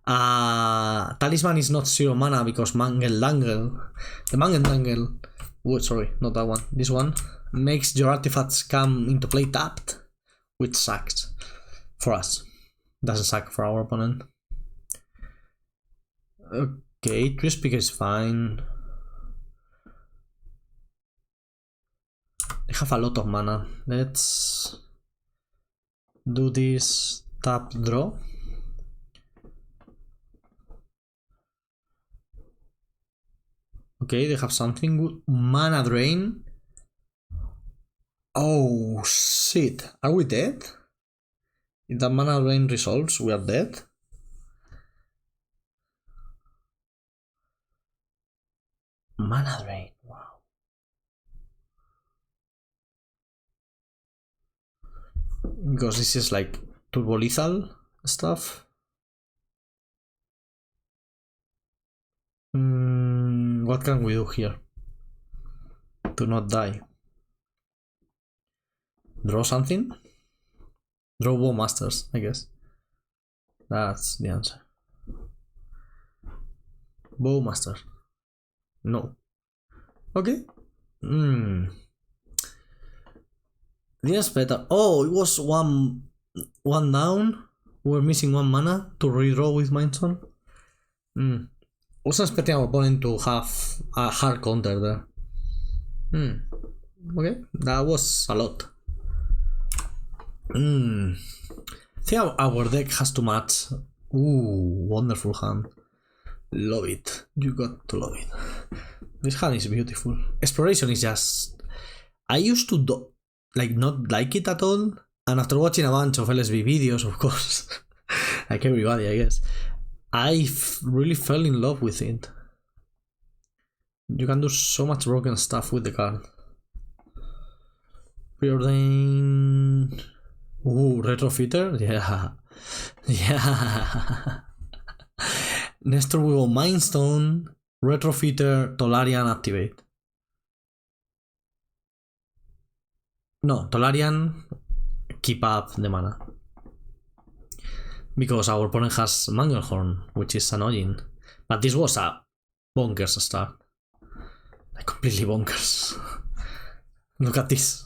Talisman is not 0 mana because Mangle Dangle... The Mangle Dangle... Oh, sorry, not that one. This one makes your artifacts come into play tapped, which sucks for us. Doesn't suck for our opponent. Okay, Tree Speaker is fine. They have a lot of mana. Let's do this tap draw. Okay, they have something good. Mana Drain. Oh shit, are we dead? If that mana drain resolves, we are dead? Mana drain, wow. Because this is like turbo lethal stuff. What can we do here to not die? Draw something? Draw Bowmasters, I guess. That's the answer. Bowmaster. No. Okay. Yes, better. Oh, it was one down. We're missing one mana to redraw with Mindstone. Wasn't expecting our opponent to have a hard counter there. Okay, that was a lot. I think our deck has to match. Ooh, wonderful hand. Love it. You got to love it. This hand is beautiful. Exploration is just... I used to not like it at all, and after watching a bunch of LSB videos, of course, like everybody, I guess, I really fell in love with it. You can do so much broken stuff with the card. Preordain. Ooh, Retrofitter? Yeah. Yeah. Nestor will go Mindstone, Retrofitter, Tolarian, activate. No, Tolarian, keep up the mana. Because our opponent has Manglehorn, which is annoying. But this was a bonkers start. Like completely bonkers. Look at this.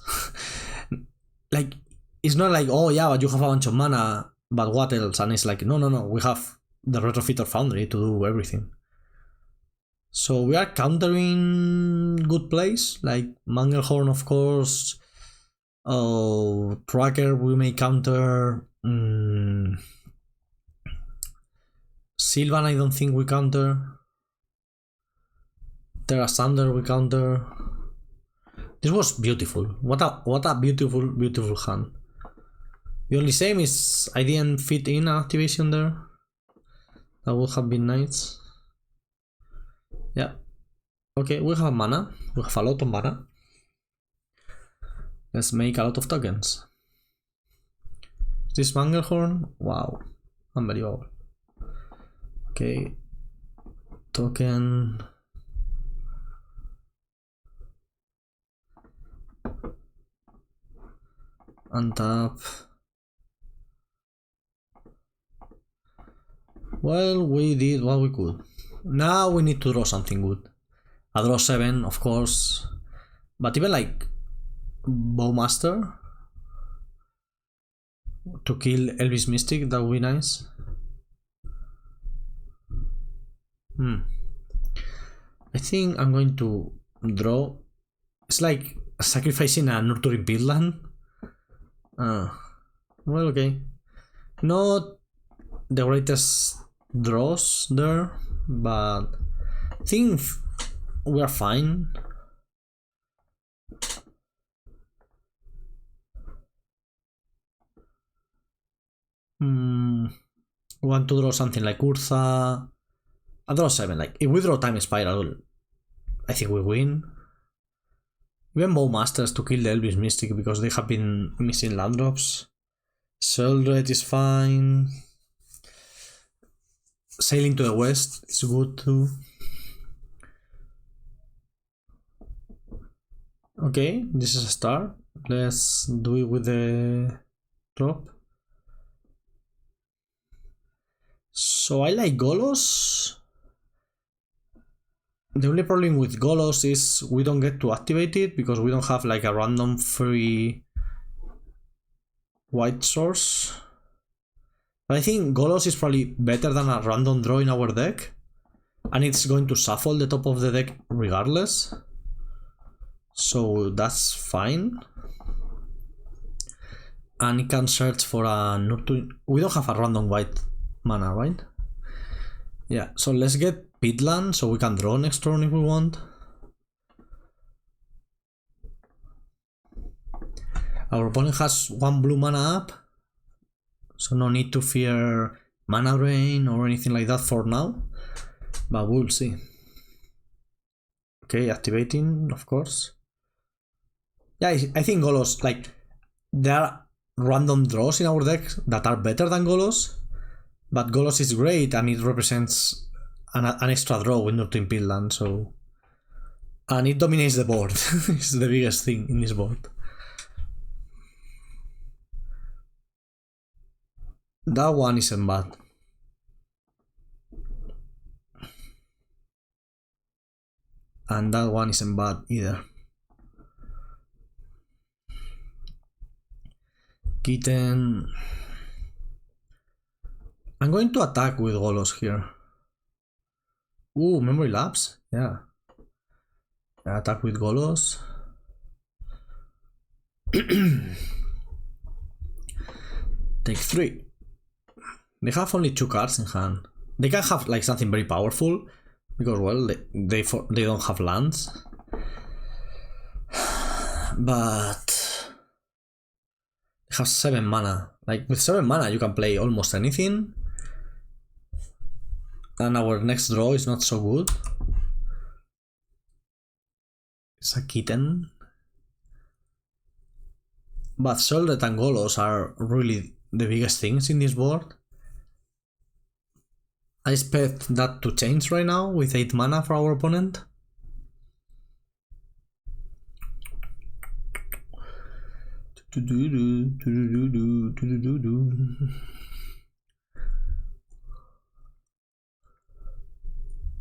Like, it's not like, oh yeah, but you have a bunch of mana, but what else? And it's like, no, we have the Retrofitter Foundry to do everything. So we are countering good plays, like Manglehorn, of course. Tracker we may counter. Sylvan I don't think we counter. Terra Sander we counter. This was beautiful. What a beautiful hand. The only shame is I didn't fit in an activation there. That would have been nice. Yeah. Okay, we have mana. We have a lot of mana. Let's make a lot of tokens. Is this Manglehorn? Wow. Unbelievable. Okay. Token. Untap. Well, we did what we could. Now we need to draw something good. A draw 7, of course. But even like Bowmaster to kill Elvis Mystic, that would be nice. I think I'm going to draw. It's like sacrificing a nurturing Pitland. Well, okay. Not the greatest draws there, but I think we are fine. Want to draw something like Urza. I draw 7. Like if we draw Time Spiral, I think we win. Even Bowmasters to kill the Elvis Mystic because they have been missing land drops. Sheldred is fine. Sailing to the west is good too. Okay, this is a start. Let's do it with the drop. So I like Golos. The only problem with Golos is we don't get to activate it because we don't have like a random free white source. But I think Golos is probably better than a random draw in our deck. And it's going to shuffle the top of the deck regardless. So that's fine. And it can search for a nurturing. We don't have a random white mana, right? Yeah, so let's get Pitland so we can draw next turn if we want. Our opponent has 1 blue mana up, so no need to fear mana drain or anything like that for now, but we'll see. Okay, activating, of course. Yeah, I think Golos, like, there are random draws in our deck that are better than Golos, but Golos is great and it represents an extra draw with Nurturing Pitland, so... And it dominates the board. It's the biggest thing in this board. That one isn't bad. And that one isn't bad either. Kitten. I'm going to attack with Golos here. Ooh, memory lapse? Yeah. Attack with Golos. Take 3. They have only 2 cards in hand. They can have like something very powerful because, well, they don't have lands. But they have 7 mana. Like with 7 mana you can play almost anything. And our next draw is not so good. It's a kitten. But Sheoldred and Golos are really the biggest things in this board. I expect that to change right now with 8 mana for our opponent.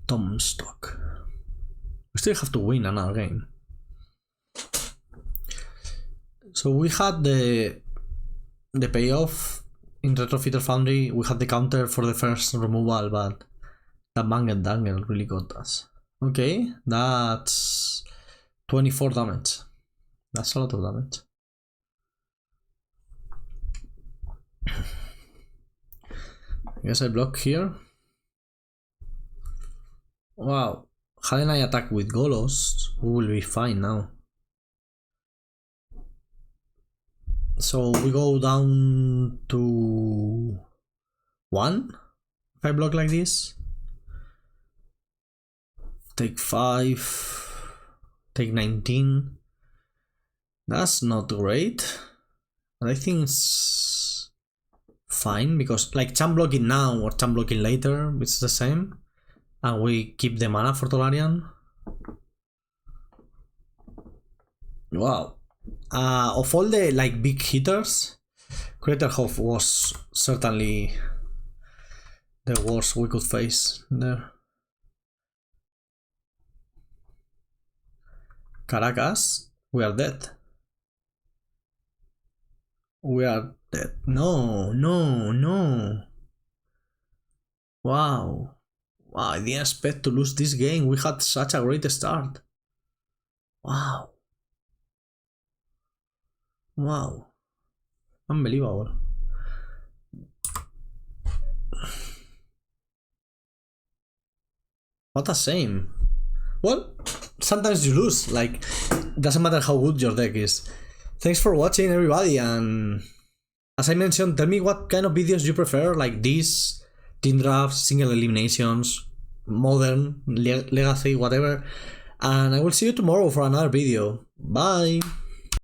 Tombstock. We still have to win another game. So we had the payoff in Retrofitter Foundry. We had the counter for the first removal, but that Banged Dangle really got us. Okay, that's 24 damage. That's a lot of damage. I guess I block here. Wow, hadn't I attacked with Golos, we will be fine now. So we go down to 1 if I block like this. Take 5, take 19. That's not great, but I think it's fine because like champ blocking now or champ blocking later, it's the same. And we keep the mana for Tolarian. Wow. Of all the like big hitters, Craterhof was certainly the worst we could face there. Caracas, we are dead. We are dead. No, no, no. Wow. Wow, I didn't expect to lose this game. We had such a great start. Wow. Wow. Unbelievable. What a shame. Well, sometimes you lose. Like, doesn't matter how good your deck is. Thanks for watching, everybody. And as I mentioned, tell me what kind of videos you prefer. Like this, team drafts, single eliminations, modern, legacy, whatever. And I will see you tomorrow for another video. Bye.